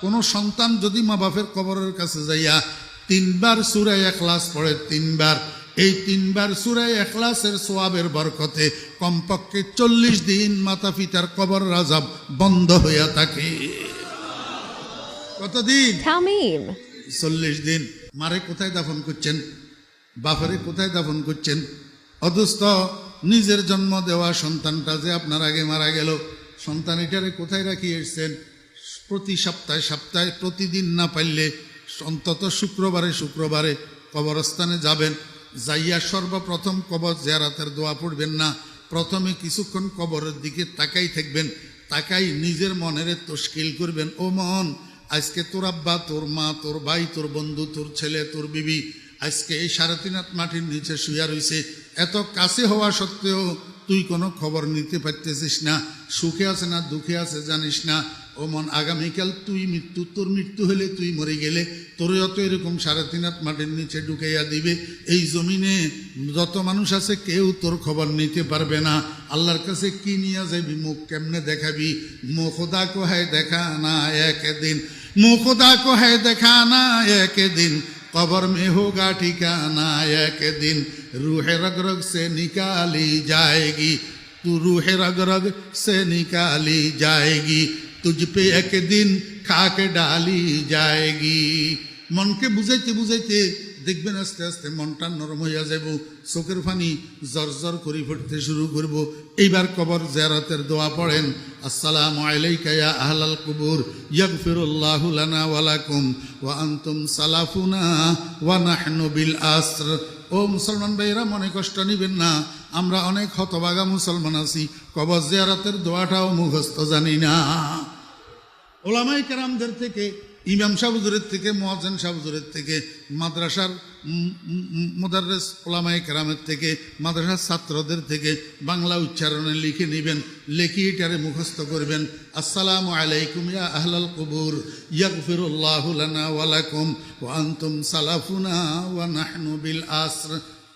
কোনো সন্তান যদি মা বাপের কবরের কাছে যাইয়া 3 বার সূরা ইখলাস পড়ে, 3 বার, এই 3 বার সূরা ইখলাসের সওয়াবের বরকতে কমপক্ষে 40 দিন মাতা পিতার কবর আযাব বন্ধ হইয়া থাকে। কতদিন? তামিম 40 দিন। মারে কোথায় দাফন করছেন? বাপরে কোথায় দাফন করছেন? অদুস্ত নিজের জন্ম দেওয়া সন্তানটা যে আপনার আগে মারা গেল, সন্তান এটারে কোথায় রাখি এসছেন? প্রতি সপ্তাহে প্রতিদিন না পারলে অন্তত শুক্রবারে কবরস্থানে যাবেন। যাইয়া সর্বপ্রথম কবর জিয়ারতের দোয়া পড়বেন না, প্রথমে কিছুক্ষণ কবরের দিকে তাকাই থাকবেন। তাকাই নিজের মনের তশকিল করবেন, ও মন, আজকে তোর আব্বা, তোর মা, তোর ভাই, তোর বন্ধু, তোর ছেলে, তোর বিবি আজকে এই 3.5 হাত মাটির নিচে শুয়া রয়েছে। এত কাছে হওয়া সত্ত্বেও তুই কোনো খবর নিতে পারতেছিস না, সুখে আছে না দুঃখে আছে জানিস না। ও মন, আগামীকাল তোর মৃত্যু হলে, তুই মরে গেলে তোরও তো এরকম 3.5 হাত মাটির নিচে ঢুকাইয়া দিবে। এই জমিনে যত মানুষ আছে কেউ তোর খবর নিতে পারবে না। আল্লাহর কাছে কি নিয়ে যাবি? মুখ কেমনে দেখাবি? মুখ খোদা কো হ্যায় দেখা না একদিন, মুখ খোদা কো হ্যায় দেখা না একদিন, कब्र में होगा ठिकाना एक दिन, रूह रग रग से निकाली जाएगी, तू रूह रग रग से निकाली जाएगी, तुझ पे एक दिन खाक डाली जाएगी। मन के बुझाइते बुझाइते দেখবেন আস্তে আস্তে মনটা নরম হইয়া যাব, চোখের পানি জরজর করে পড়তে শুরু করব। এইবার কবর জিয়ারতের দোয়া পড়েন, আসসালামু আলাইকা ইয়া আহলাল কুবুর ইয়াগফিরুল্লাহু লানা ওয়া লাকুম ওয়া আনতুম সালাফুনা ওয়া নাহনু বিল আসর। ও মুসলমান ভাইরা, মনে কষ্ট নিবেন না, আমরা অনেক হতভাগা মুসলমান আছি, কবর জিয়ারতের দোয়াটাও মুখস্থ জানি না। ওলামায়ে কেরামদের থেকে, ইমাম সাহেব হুজুরের থেকে, মুয়াজ্জিন সাহেব হুজুরের থেকে, মাদ্রাসার মুদাররিস ওলামায়ে কেরামের থেকে, মাদ্রাসার ছাত্রদের থেকে বাংলা উচ্চারণে লিখে নেবেন, লিখে এটারে মুখস্থ করবেন। আসসালামু আলাইকুম ইয়া আহলাল কুবুর ইয়াগফিরুল্লাহু লানা ওয়া লাকুম ওয়া আনতুম সালাফুনা ওয়া নাহনু বিল আসর।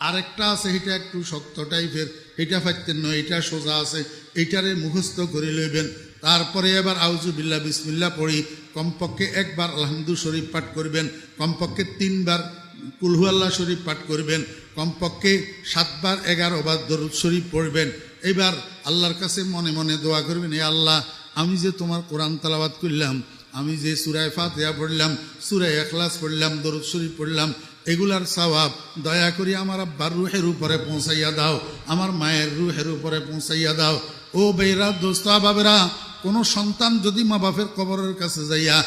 আরেকটা আছে, এটা একটু শক্ত টাইপের, এটা পাইতেন নয়, এটা সোজা আছে, এটারে মুখস্থ করে লইবেন। তারপরে এবার আউযু বিল্লাহ বিসমিল্লাহ পড়ি, কমপক্ষে 1 বার আলহামদু শরীফ পাঠ করবেন, কমপক্ষে 3 বার কুল হু আল্লাহ শরীফ পাঠ করবেন, কমপক্ষে 7 বার 11 বার দরুদ শরীফ পড়বেন। এবার আল্লাহর কাছে মনে মনে দোয়া করবেন, হে আল্লাহ, আমি যে তোমার কোরআন তেলাওয়াত করলাম, আমি যে সূরা ফাতিহা পড়লাম, সূরা ইখলাস পড়লাম, দরুদ শরীফ পড়লাম, এগুলার সওয়াব দয়া করে আমার আব্বার রুহের উপরে পৌঁছাইয়া দাও, আমার মায়ের রুহের উপরে পৌঁছাইয়া দাও। ও বেরা, দোস্ত, বাবেরা, কোনো সন্তান যদি মা বাপের কবরের কাছে যাইয়া